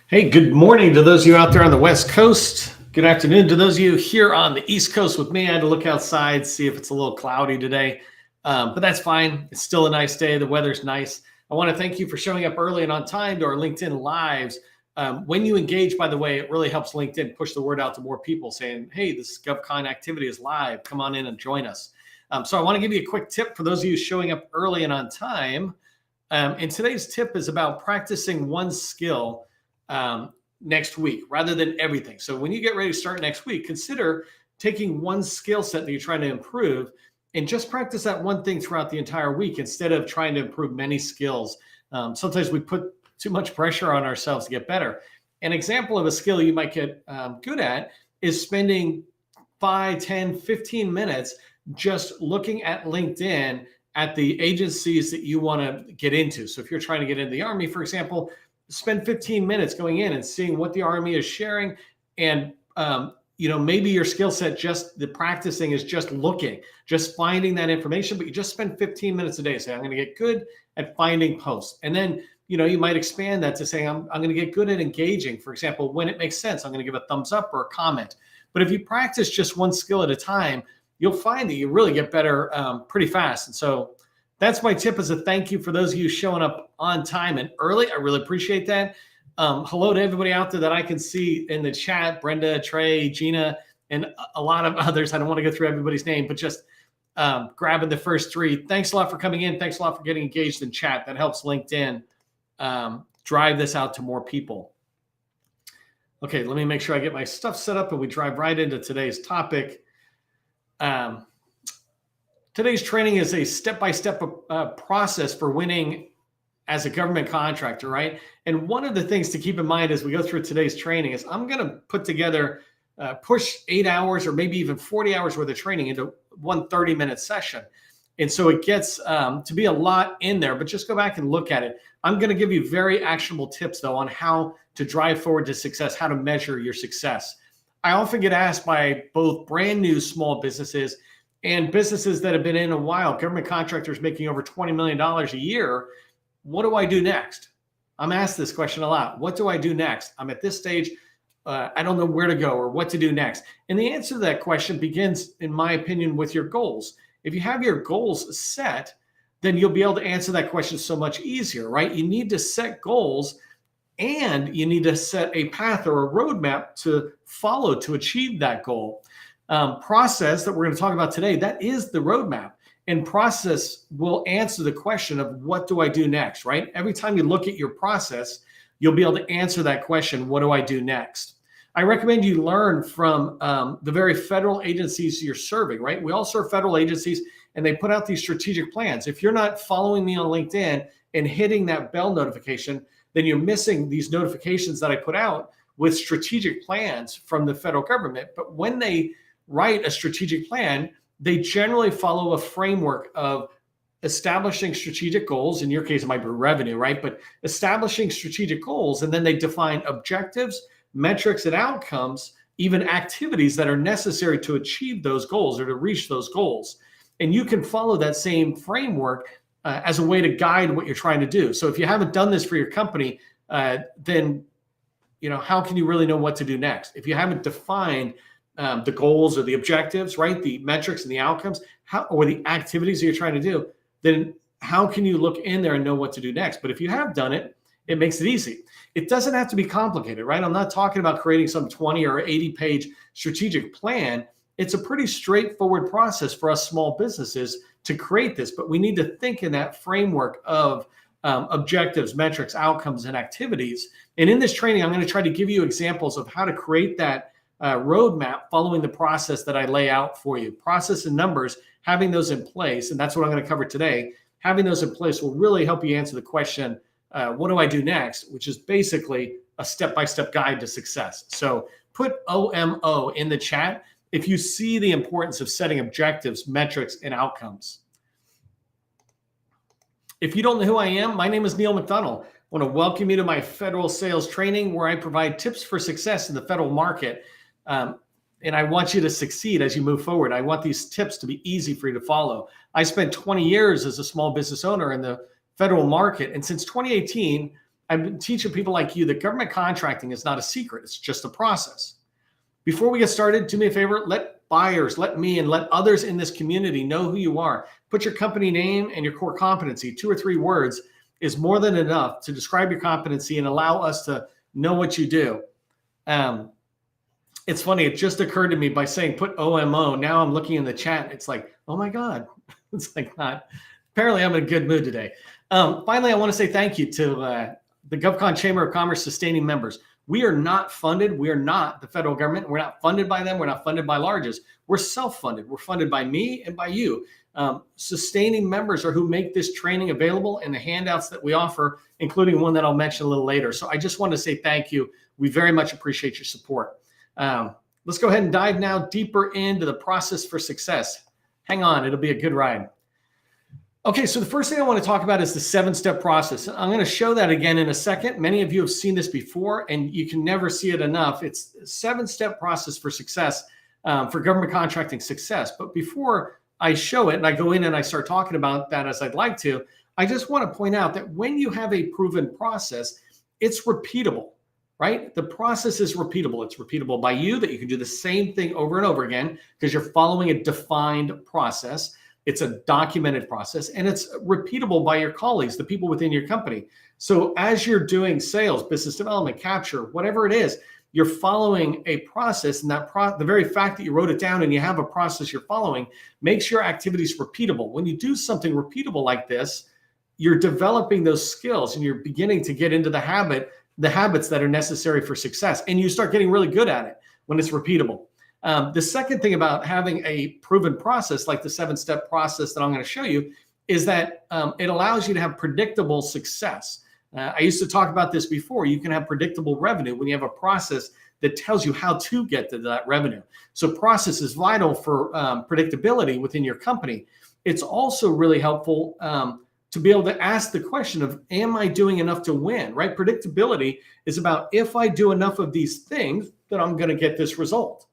Hey, good morning to those of you out there on the West Coast. Good afternoon to those of you here on the East Coast with me. I had to look outside, see if it's a little cloudy today, but that's fine. It's still a nice day. The weather's nice. I want to thank you for showing up early and on time to our LinkedIn Lives. When you engage, by the way, it really helps LinkedIn push the word out to more people saying, hey, this GovCon activity is live. Come on in and join us. So I want to give you a quick tip for those of you showing up early and on time. And today's tip is about practicing one skill next week rather than everything. So when you get ready to start next week, consider taking one skill set that you're trying to improve and just practice that one thing throughout the entire week instead of trying to improve many skills. Sometimes we put too much pressure on ourselves to get better. An example of a skill you might get good at is spending 5, 10, 15 minutes just looking at LinkedIn at the agencies that you want to get into. So if you're trying to get into the Army, for example, spend 15 minutes going in and seeing what the Army is sharing. And, maybe your skill set, just the practicing is just looking, just finding that information, but you just spend 15 minutes a day. Say, I'm going to get good at finding posts. And then, you might expand that to saying, I'm going to get good at engaging. For example, when it makes sense, I'm going to give a thumbs up or a comment. But if you practice just one skill at a time, you'll find that you really get better pretty fast. And so that's my tip as a thank you for those of you showing up on time and early. I really appreciate that. Hello to everybody out there that I can see in the chat, Brenda, Trey, Gina, and a lot of others. I don't want to go through everybody's name, but just grabbing the first three. Thanks a lot for coming in. Thanks a lot for getting engaged in chat. That helps LinkedIn drive this out to more people. Okay, let me make sure I get my stuff set up and we drive right into today's topic. Today's training is a step-by-step process for winning as a government contractor, right? And one of the things to keep in mind as we go through today's training is I'm going to put together, push 8 hours or maybe even 40 hours worth of training into one 30-minute session. And so it gets to be a lot in there, but just go back and look at it. I'm going to give you very actionable tips, though, on how to drive forward to success, how to measure your success. I often get asked by both brand new small businesses and businesses that have been in a while, government contractors making over $20 million a year, what do I do next? I'm asked this question a lot. What do I do next? I'm at this stage. I don't know where to go or what to do next. And the answer to that question begins, in my opinion, with your goals. If you have your goals set, then you'll be able to answer that question so much easier, right? You need to set goals and you need to set a path or a roadmap to follow to achieve that goal. Process that we're going to talk about today, that is the roadmap. And process will answer the question of what do I do next, right? Every time you look at your process, you'll be able to answer that question, what do I do next? I recommend you learn from the very federal agencies you're serving, right? We all serve federal agencies and they put out these strategic plans. If you're not following me on LinkedIn and hitting that bell notification, then you're missing these notifications that I put out with strategic plans from the federal government. But when they write a strategic plan, they generally follow a framework of establishing strategic goals. In your case, it might be revenue, right? But establishing strategic goals, and then they define objectives, metrics, and outcomes, even activities that are necessary to achieve those goals or to reach those goals. And you can follow that same framework as a way to guide what you're trying to do. So if you haven't done this for your company, then how can you really know what to do next? If you haven't defined the goals or the objectives, right? The metrics and the outcomes, or the activities that you're trying to do, then how can you look in there and know what to do next? But if you have done it, it makes it easy. It doesn't have to be complicated, right? I'm not talking about creating some 20 or 80-page strategic plan. It's a pretty straightforward process for us small businesses to create this, but we need to think in that framework of objectives, metrics, outcomes, and activities. And in this training, I'm going to try to give you examples of how to create that roadmap following the process that I lay out for you. Process and numbers, having those in place, and that's what I'm going to cover today. Having those in place will really help you answer the question, what do I do next? Which is basically a step-by-step guide to success. So put OMO in the chat if you see the importance of setting objectives, metrics, and outcomes. If you don't know who I am, my name is Neil McDonnell. I want to welcome you to my federal sales training where I provide tips for success in the federal market. And I want you to succeed as you move forward. I want these tips to be easy for you to follow. I spent 20 years as a small business owner in the federal market. And since 2018, I've been teaching people like you that government contracting is not a secret. It's just a process. Before we get started, do me a favor, let buyers, let me, and let others in this community know who you are. Put your company name and your core competency. 2 or 3 words is more than enough to describe your competency and allow us to know what you do. It's funny, it just occurred to me by saying put OMO. Now I'm looking in the chat. It's like, oh my God. It's like not. Apparently I'm in a good mood today. Finally, I want to say thank you to the GovCon Chamber of Commerce sustaining members. We are not funded. We are not the federal government. We're not funded by them. We're not funded by larges. We're self-funded. We're funded by me and by you. Sustaining members are who make this training available and the handouts that we offer, including one that I'll mention a little later. So I just want to say thank you. We very much appreciate your support. Let's go ahead and dive now deeper into the process for success. Hang on, it'll be a good ride. Okay, so the first thing I want to talk about is the 7-step process. I'm going to show that again in a second. Many of you have seen this before, and you can never see it enough. It's a 7-step process for success, for government contracting success. But before I show it and I go in and I start talking about that as I'd like to, I just want to point out that when you have a proven process, it's repeatable, right? The process is repeatable. It's repeatable by you, that you can do the same thing over and over again because you're following a defined process. It's a documented process, and it's repeatable by your colleagues, the people within your company. So as you're doing sales, business development, capture, whatever it is, you're following a process, and that the very fact that you wrote it down and you have a process you're following makes your activities repeatable. When you do something repeatable like this, you're developing those skills and you're beginning to get into the habits that are necessary for success, and you start getting really good at it when it's repeatable. The second thing about having a proven process like the 7-step process that I'm going to show you is that it allows you to have predictable success. I used to talk about this before. You can have predictable revenue when you have a process that tells you how to get to that revenue. So process is vital for predictability within your company. It's also really helpful to be able to ask the question of, am I doing enough to win, right? Predictability is about, if I do enough of these things, then I'm going to get this result.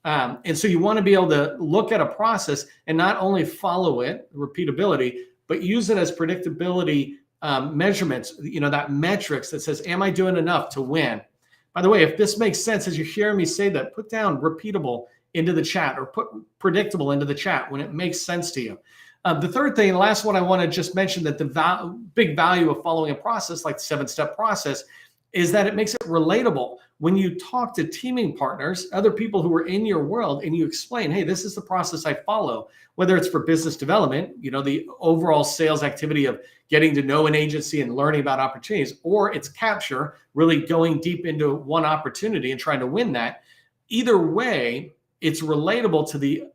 And so you want to be able to look at a process and not only follow it, repeatability, but use it as predictability measurements, that metrics that says, am I doing enough to win? By the way, if this makes sense, as you're hearing me say that, put down repeatable into the chat or put predictable into the chat when it makes sense to you. The third thing, and last one I want to just mention, that the big value of following a process like the 7-step process is that it makes it relatable. When you talk to teaming partners, other people who are in your world, and you explain, hey, this is the process I follow, whether it's for business development, the overall sales activity of getting to know an agency and learning about opportunities, or it's capture, really going deep into one opportunity and trying to win that. Either way, it's relatable to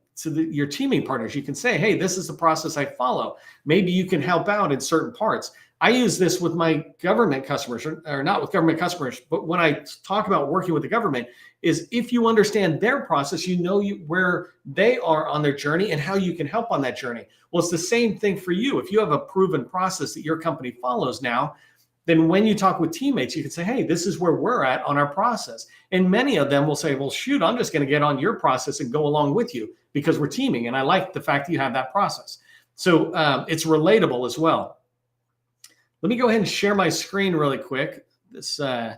your teaming partners. You can say, hey, this is the process I follow. Maybe you can help out in certain parts. I use this with my government customers, or not with government customers, but when I talk about working with the government, is if you understand their process, where they are on their journey and how you can help on that journey. Well, it's the same thing for you. If you have a proven process that your company follows now, then when you talk with teammates, you can say, hey, this is where we're at on our process. And many of them will say, well, shoot, I'm just going to get on your process and go along with you because we're teaming. And I like the fact that you have that process. So it's relatable as well. Let me go ahead and share my screen really quick. I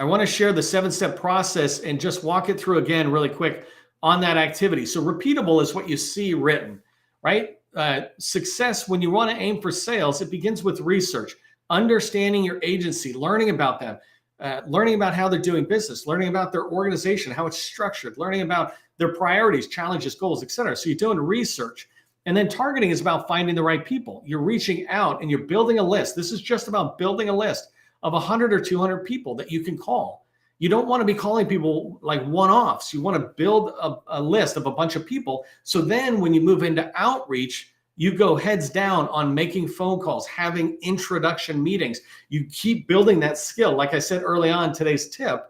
want to share the 7-step process and just walk it through again really quick on that activity. So repeatable is what you see written, right? Success, when you want to aim for sales, it begins with research, understanding your agency, learning about them, learning about how they're doing business, learning about their organization, how it's structured, learning about their priorities, challenges, goals, etc. So you're doing research. And then targeting is about finding the right people. You're reaching out and you're building a list. This is just about building a list of 100 or 200 people that you can call. You don't want to be calling people like one-offs. You want to build a list of a bunch of people. So then when you move into outreach, you go heads down on making phone calls, having introduction meetings. You keep building that skill. Like I said early on, today's tip,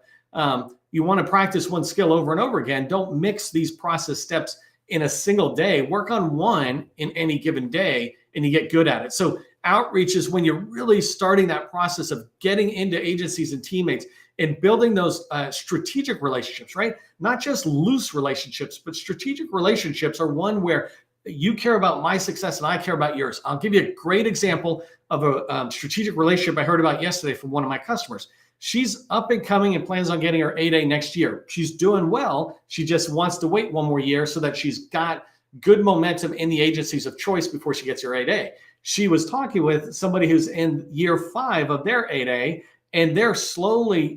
you want to practice one skill over and over again. Don't mix these process steps in a single day. Work on one in any given day and you get good at it. So outreach is when you're really starting that process of getting into agencies and teammates and building those strategic relationships, right? Not just loose relationships, but strategic relationships are one where you care about my success and I care about yours. I'll give you a great example of a strategic relationship I heard about yesterday from one of my customers. She's up and coming and plans on getting her 8A next year. She's doing well. She just wants to wait one more year so that she's got good momentum in the agencies of choice before she gets her 8A. She was talking with somebody who's in year 5 of their 8A, and they're slowly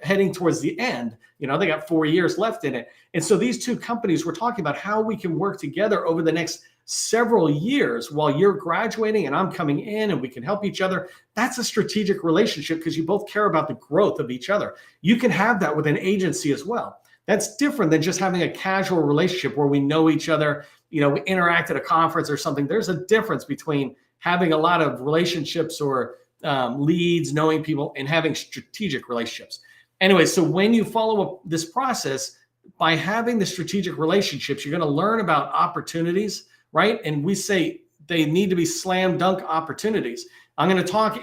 heading towards the end. They got 4 years left in it. And so these two companies were talking about how we can work together over the next several years while you're graduating and I'm coming in, and we can help each other. That's a strategic relationship because you both care about the growth of each other. You can have that with an agency as well. That's different than just having a casual relationship where we know each other, we interact at a conference or something. There's a difference between having a lot of relationships or leads, knowing people, and having strategic relationships. Anyway, so when you follow up this process, by having the strategic relationships, you're going to learn about opportunities, right? And we say they need to be slam dunk opportunities. I'm going to talk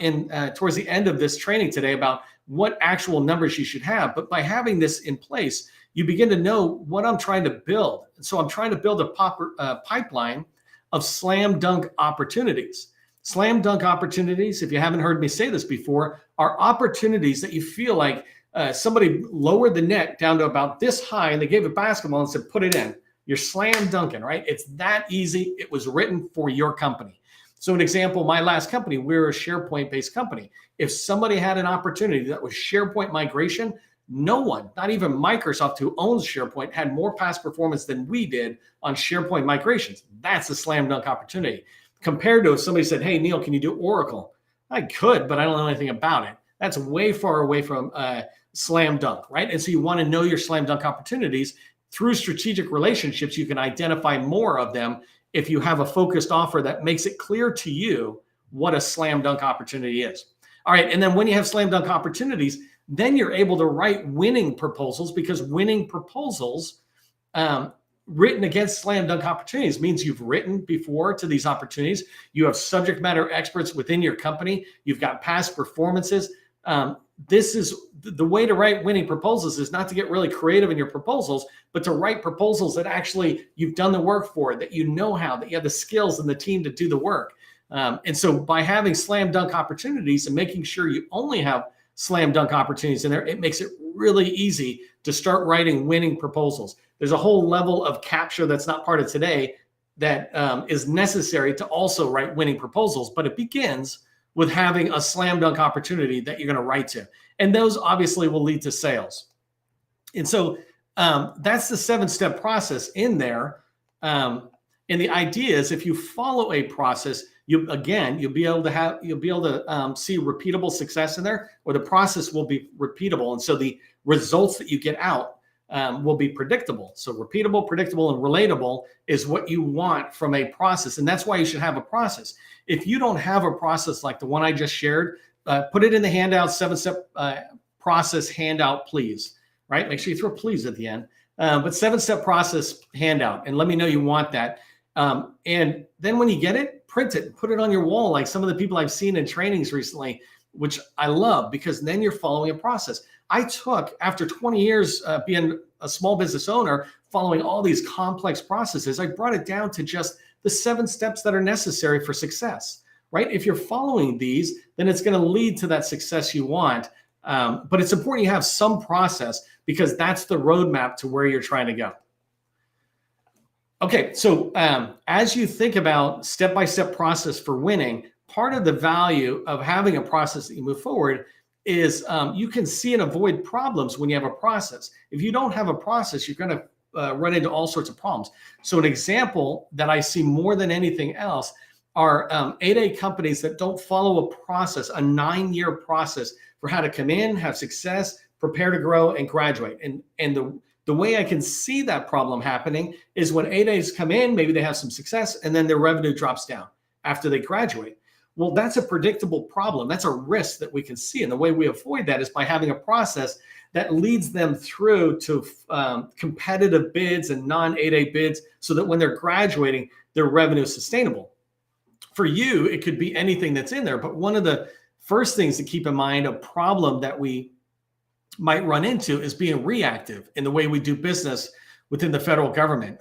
towards the end of this training today about what actual numbers you should have. But by having this in place, you begin to know what I'm trying to build. So I'm trying to build a pipeline of slam dunk opportunities. Slam dunk opportunities, if you haven't heard me say this before, are opportunities that you feel like somebody lowered the net down to about this high and they gave a basketball and said, put it in. You're slam dunking, right? It's that easy. It was written for your company. So an example, my last company, we're a SharePoint-based company. If somebody had an opportunity that was SharePoint migration, no one, not even Microsoft, who owns SharePoint, had more past performance than we did on SharePoint migrations. That's a slam dunk opportunity. Compared to if somebody said, hey, Neil, can you do Oracle? I could, but I don't know anything about it. That's way far away from slam dunk, right? And so you want to know your slam dunk opportunities. Through strategic relationships, you can identify more of them if you have a focused offer that makes it clear to you what a slam dunk opportunity is. All right, and then when you have slam dunk opportunities, then you're able to write winning proposals, because winning proposals written against slam dunk opportunities means you've written before to these opportunities. You have subject matter experts within your company. You've got past performances. This is the way to write winning proposals, is not to get really creative in your proposals, but to write proposals that actually you've done the work for, that you know how, that you have the skills and the team to do the work. And so by having slam dunk opportunities and making sure you only have slam dunk opportunities in there, it makes it really easy to start writing winning proposals. There's a whole level of capture that's not part of today that is necessary to also write winning proposals, but it begins with having a slam dunk opportunity that you're going to write to. And those obviously will lead to sales. And so that's the 7-step process in there. And the idea is, if you follow a process, you'll be able to see repeatable success in there, or the process will be repeatable. And so the results that you get out will be predictable. So repeatable, predictable, and relatable is what you want from a process. And that's why you should have a process. If you don't have a process like the one I just shared, put it in the handout, 7-step process handout, please, right? Make sure you throw please at the end. But 7-step process handout, and let me know you want that. And then when you get it, print it, put it on your wall, like some of the people I've seen in trainings recently, which I love, because then you're following a process. I took, after 20 years being a small business owner, following all these complex processes, I brought it down to just the 7 steps that are necessary for success, right? If you're following these, then it's going to lead to that success you want. But it's important you have some process, because that's the roadmap to where you're trying to go. Okay, so as you think about step-by-step process for winning, part of the value of having a process that you move forward is you can see and avoid problems when you have a process. If you don't have a process, you're going to run into all sorts of problems. So an example that I see more than anything else are 8A companies that don't follow a process, a 9-year process for how to come in, have success, prepare to grow, and graduate. And the way I can see that problem happening is when 8As come in, maybe they have some success, and then their revenue drops down after they graduate. Well, that's a predictable problem. That's a risk that we can see. And the way we avoid that is by having a process that leads them through to competitive bids and non-8A bids, so that when they're graduating, their revenue is sustainable. For you, it could be anything that's in there. But one of the first things to keep in mind, a problem that we might run into, is being reactive in the way we do business within the federal government.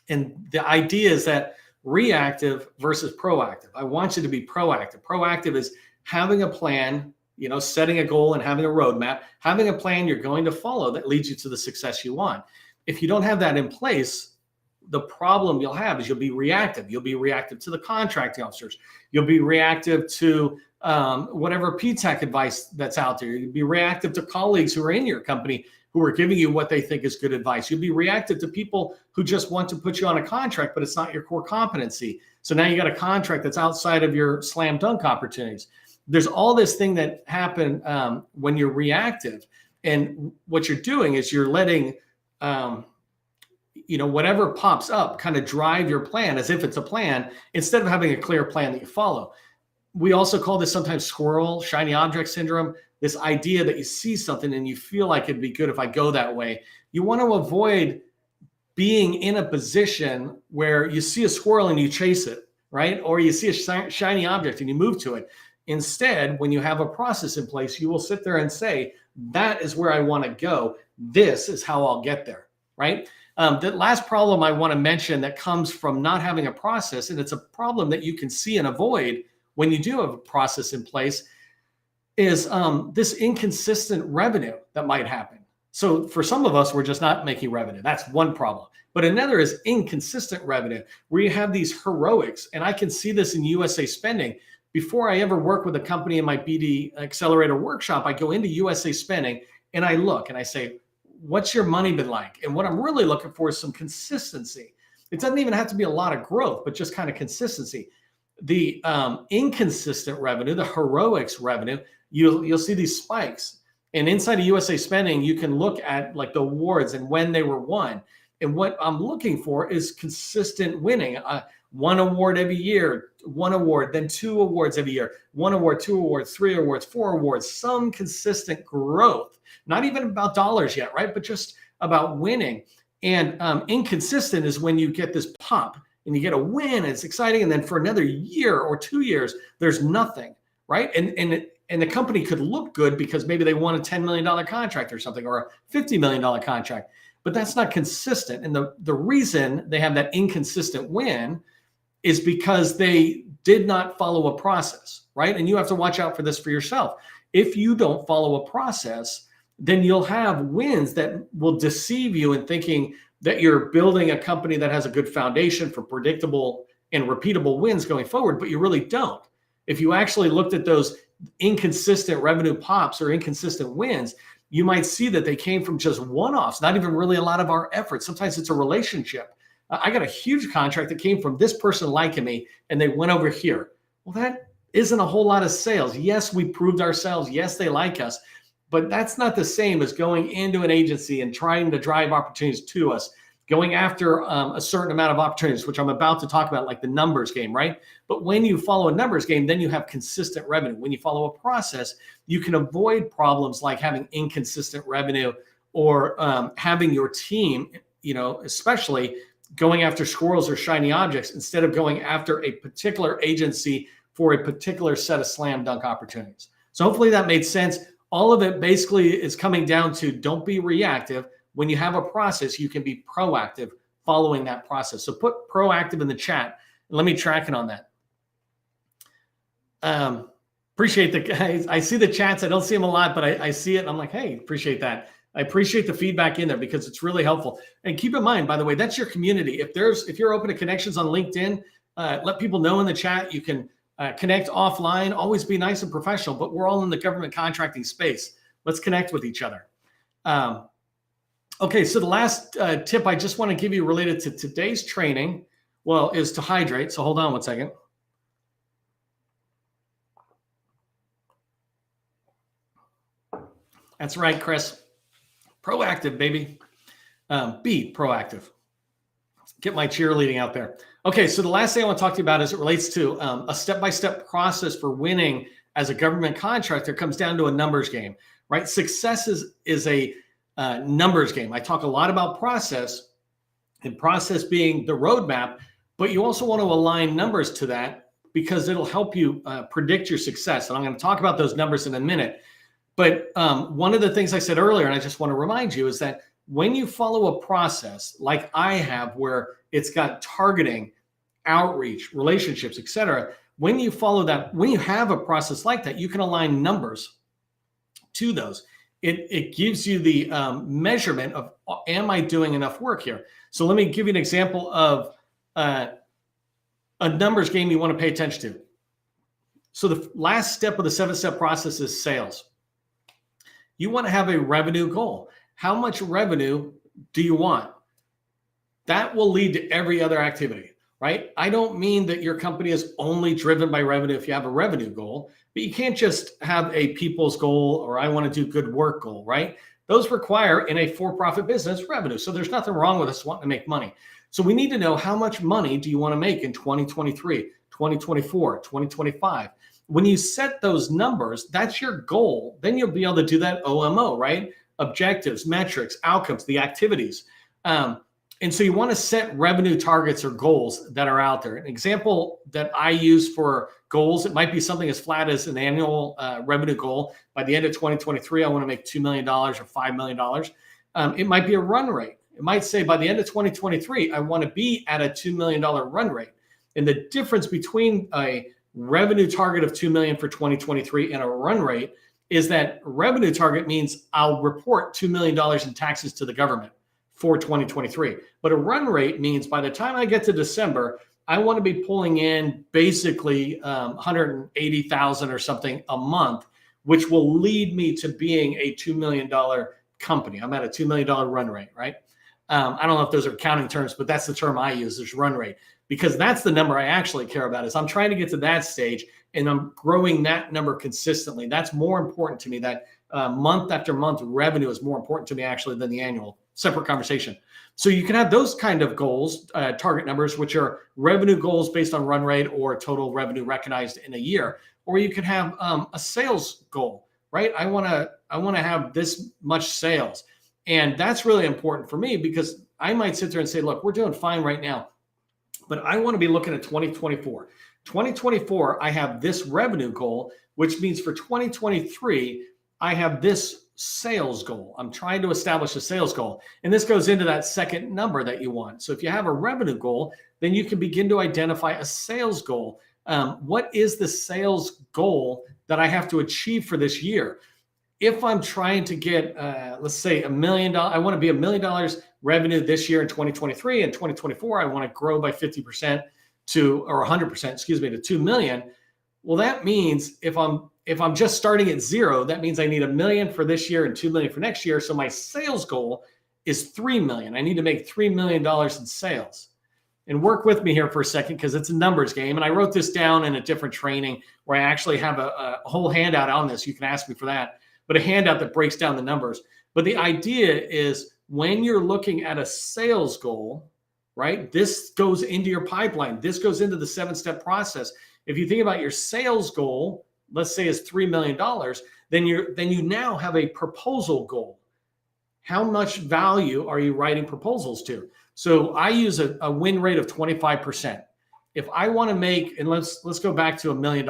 And the idea is that reactive versus proactive. I want you to be proactive. Proactive is having a plan, setting a goal and having a roadmap, having a plan you're going to follow that leads you to the success you want. If you don't have that in place, the problem you'll have is you'll be reactive. You'll be reactive to the contracting officers. You'll be reactive to whatever PTAC advice that's out there. You'll be reactive to colleagues who are in your company who are giving you what they think is good advice. You'll be reactive to people who just want to put you on a contract, but it's not your core competency. So now you got a contract that's outside of your slam dunk opportunities. There's all this thing that happen when you're reactive. And what you're doing is you're letting whatever pops up kind of drive your plan as if it's a plan instead of having a clear plan that you follow. We also call this sometimes squirrel, shiny object syndrome, this idea that you see something and you feel like it'd be good if I go that way. You want to avoid being in a position where you see a squirrel and you chase it, right? Or you see a shiny object and you move to it. Instead, when you have a process in place, you will sit there and say, that is where I want to go. This is how I'll get there, right? The last problem I want to mention that comes from not having a process, and it's a problem that you can see and avoid when you do have a process in place, is this inconsistent revenue that might happen. So for some of us, we're just not making revenue. That's one problem. But another is inconsistent revenue, where you have these heroics. And I can see this in USA Spending. Before I ever work with a company in my BD Accelerator workshop, I go into USA Spending and I look and I say, what's your money been like? And what I'm really looking for is some consistency. It doesn't even have to be a lot of growth, but just kind of consistency. The inconsistent revenue, the heroics revenue, you'll see these spikes. And inside of USA Spending, you can look at like the awards and when they were won. And what I'm looking for is consistent winning. One award every year, one award, then two awards every year, one award, two awards, three awards, four awards, some consistent growth. Not even about dollars yet, right? But just about winning. And inconsistent is when you get this pop and you get a win, and it's exciting. And then for another year or 2 years, there's nothing, right? And the company could look good because maybe they won a $10 million contract or something, or a $50 million contract, but that's not consistent. And the reason they have that inconsistent win is because they did not follow a process, right? And you have to watch out for this for yourself. If you don't follow a process, then you'll have wins that will deceive you in thinking that you're building a company that has a good foundation for predictable and repeatable wins going forward, but you really don't. If you actually looked at those inconsistent revenue pops or inconsistent wins, you might see that they came from just one-offs, not even really a lot of our effort. Sometimes it's a relationship. I got a huge contract that came from this person liking me, and they went over here. Well, that isn't a whole lot of sales. Yes, we proved ourselves. Yes, they like us. But that's not the same as going into an agency and trying to drive opportunities to us, going after a certain amount of opportunities, which I'm about to talk about, like the numbers game, right? But when you follow a numbers game, then you have consistent revenue. When you follow a process, you can avoid problems like having inconsistent revenue or having your team, especially going after squirrels or shiny objects instead of going after a particular agency for a particular set of slam dunk opportunities. So hopefully that made sense. All of it basically is coming down to don't be reactive. When you have a process, you can be proactive following that process. So put proactive in the chat and let me track it on that. Appreciate the guys. I see the chats. I don't see them a lot, but I see it. And I'm like, hey, appreciate that. I appreciate the feedback in there because it's really helpful. And keep in mind, by the way, that's your community. If you're open to connections on LinkedIn, let people know in the chat. You can connect offline. Always be nice and professional, but we're all in the government contracting space. Let's connect with each other. Okay, so the last tip I just want to give you related to today's training, is to hydrate. So hold on one second. That's right, Chris. Proactive, baby. Be proactive. Get my cheerleading out there. Okay, so the last thing I want to talk to you about as it relates to a step-by-step process for winning as a government contractor comes down to a numbers game, right? Success is a numbers game. I talk a lot about process, and process being the roadmap, but you also want to align numbers to that because it'll help you predict your success. And I'm going to talk about those numbers in a minute. But one of the things I said earlier, and I just want to remind you, is that when you follow a process like I have, where it's got targeting, outreach, relationships, etc., when you follow that, when you have a process like that, you can align numbers to those. It gives you the measurement of, am I doing enough work here? So let me give you an example of a numbers game you want to pay attention to. So the last step of the 7-step process is sales. You want to have a revenue goal. How much revenue do you want? That will lead to every other activity, right? I don't mean that your company is only driven by revenue if you have a revenue goal, but you can't just have a people's goal or I want to do good work goal, right? Those require, in a for-profit business, revenue. So there's nothing wrong with us wanting to make money. So we need to know, how much money do you want to make in 2023, 2024, 2025? When you set those numbers, that's your goal. Then you'll be able to do that OMO, right? Objectives, metrics, outcomes, the activities. And so you want to set revenue targets or goals that are out there. An example that I use for goals, it might be something as flat as an annual revenue goal. By the end of 2023, I want to make $2 million or $5 million. It might be a run rate. It might say by the end of 2023, I want to be at a $2 million run rate. And the difference between a revenue target of $2 million for 2023 and a run rate is that revenue target means I'll report $2 million in taxes to the government for 2023. But a run rate means by the time I get to December, I want to be pulling in basically 180,000 or something a month, which will lead me to being a $2 million company. I'm at a $2 million run rate, right? I don't know if those are accounting terms, but that's the term I use, is run rate, because that's the number I actually care about. Is I'm trying to get to that stage and I'm growing that number consistently. That's more important to me. That month after month revenue is more important to me actually than the annual. Separate conversation. So you can have those kind of goals, target numbers, which are revenue goals based on run rate or total revenue recognized in a year. Or you can have a sales goal, right? I want to have this much sales. And that's really important for me, because I might sit there and say, look, we're doing fine right now, but I want to be looking at 2024. 2024, I have this revenue goal, which means for 2023, I have this sales goal. I'm trying to establish a sales goal. And this goes into that second number that you want. So if you have a revenue goal, then you can begin to identify a sales goal. What is the sales goal that I have to achieve for this year? If I'm trying to get, let's say $1 million, I want to be $1 million revenue this year in 2023, and 2024, I want to grow by 50% to, or 100%, excuse me, to 2 million. Well, that means if I'm just starting at zero, that means I need $1 million for this year and $2 million for next year. So my sales goal is $3 million. I need to make $3 million in sales. And work with me here for a second, because it's a numbers game. And I wrote this down in a different training where I actually have a whole handout on this. You can ask me for that, but a handout that breaks down the numbers. But the idea is, when you're looking at a sales goal, right, this goes into your pipeline. This goes into the 7-step process. If you think about your sales goal, let's say is $3 million, then you now have a proposal goal. How much value are you writing proposals to? So I use a win rate of 25%. If I want to make, and let's go back to $1 million.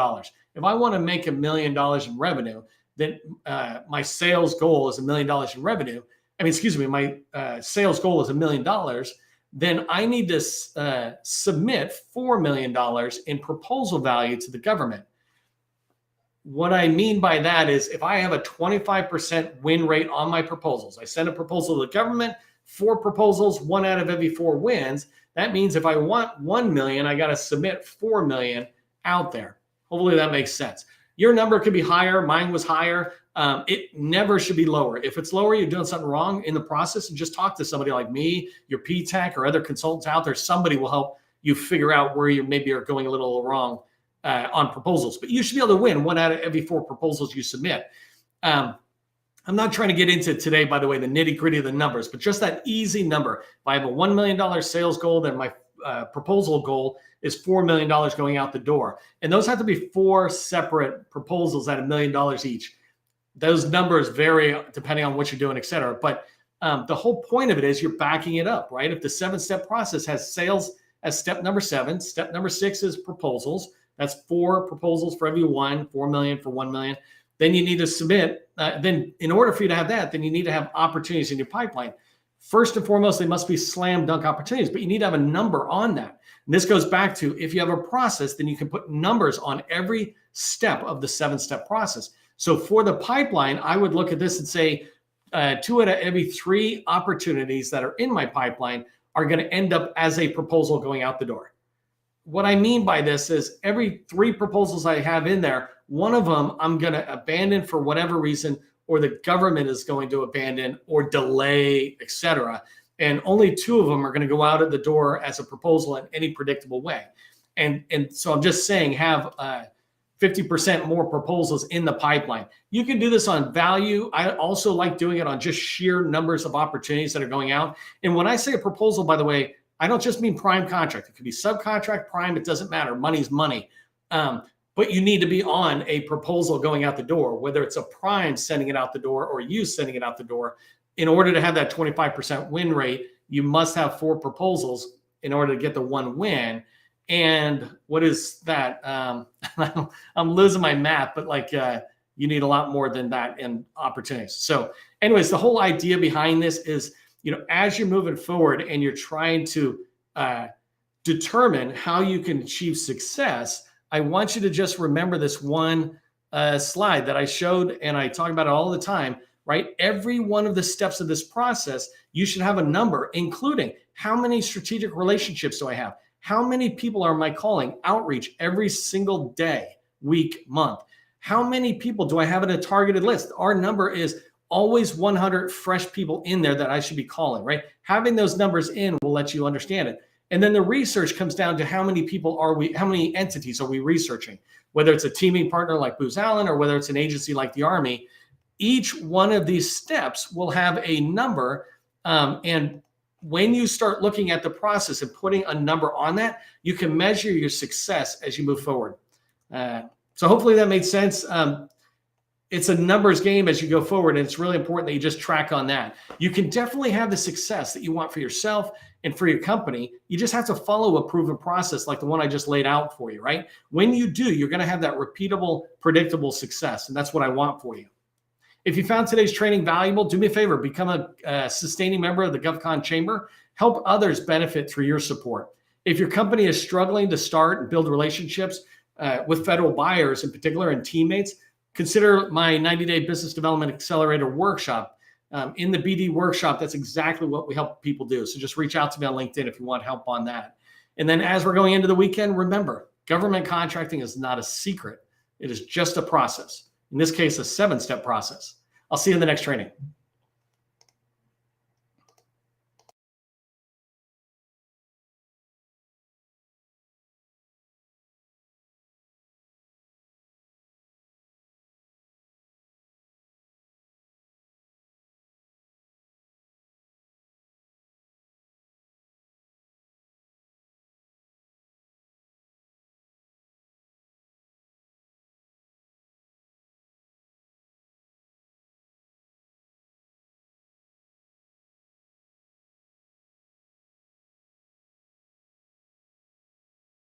If I want to make $1 million in revenue, then my sales goal is $1 million in revenue. My sales goal is $1 million. Then I need to submit $4 million in proposal value to the government. What I mean by that is, if I have a 25% win rate on my proposals, I send a proposal to the government, 4 proposals, 1 out of every 4 wins. That means if I want 1 million, I got to submit 4 million out there. Hopefully that makes sense. Your number could be higher. Mine was higher. It never should be lower. If it's lower, you're doing something wrong in the process, and just talk to somebody like me, your P-Tech, or other consultants out there. Somebody will help you figure out where you maybe are going a little wrong on proposals. But you should be able to win 1 out of every 4 proposals you submit. I'm not trying to get into today, by the way, the nitty gritty of the numbers, but just that easy number. If I have a $1 million sales goal, then my proposal goal is $4 million going out the door. And those have to be 4 separate proposals at $1 million each. Those numbers vary depending on what you're doing, et cetera. But the whole point of it is you're backing it up, right? If the 7-step process has sales as step number 7, step number 6 is proposals. That's 4 proposals for every 1, 4 million for 1 million. Then you need to submit. Then in order for you to have that, then you need to have opportunities in your pipeline. First and foremost, they must be slam dunk opportunities, but you need to have a number on that. And this goes back to, if you have a process, then you can put numbers on every step of the 7-step process. So for the pipeline, I would look at this and say 2 out of every 3 opportunities that are in my pipeline are going to end up as a proposal going out the door. What I mean by this is every 3 proposals I have in there, one of them I'm going to abandon for whatever reason, or the government is going to abandon or delay, etc. And only 2 of them are going to go out at the door as a proposal in any predictable way. And so I'm just saying, have 50% more proposals in the pipeline. You can do this on value. I also like doing it on just sheer numbers of opportunities that are going out. And when I say a proposal, by the way, I don't just mean prime contract. It could be subcontract, prime, it doesn't matter. Money's money. But you need to be on a proposal going out the door, whether it's a prime sending it out the door or you sending it out the door. In order to have that 25% win rate, you must have 4 proposals in order to get the 1 win. And what is that? I'm losing my math, but like you need a lot more than that in opportunities. So anyways, the whole idea behind this is, as you're moving forward and you're trying to determine how you can achieve success, I want you to just remember this one slide that I showed, and I talk about it all the time, right? Every one of the steps of this process, you should have a number, including how many strategic relationships do I have? How many people are my calling? Outreach every single day, week, month. How many people do I have in a targeted list? Our number is always 100 fresh people in there that I should be calling, right? Having those numbers in will let you understand it. And then the research comes down to how many people how many entities are we researching? Whether it's a teaming partner like Booz Allen or whether it's an agency like the Army, each one of these steps will have a number. And when you start looking at the process and putting a number on that, you can measure your success as you move forward. So hopefully that made sense. It's a numbers game as you go forward, and it's really important that you just track on that. You can definitely have the success that you want for yourself and for your company. You just have to follow a proven process like the one I just laid out for you, right? When you do, you're going to have that repeatable, predictable success, and that's what I want for you. If you found today's training valuable, do me a favor, become a sustaining member of the GovCon Chamber. Help others benefit through your support. If your company is struggling to start and build relationships with federal buyers in particular and teammates, consider my 90-day business development accelerator workshop. In the BD workshop, that's exactly what we help people do. So just reach out to me on LinkedIn if you want help on that. And then as we're going into the weekend, remember, government contracting is not a secret. It is just a process. In this case, a 7-step process. I'll see you in the next training.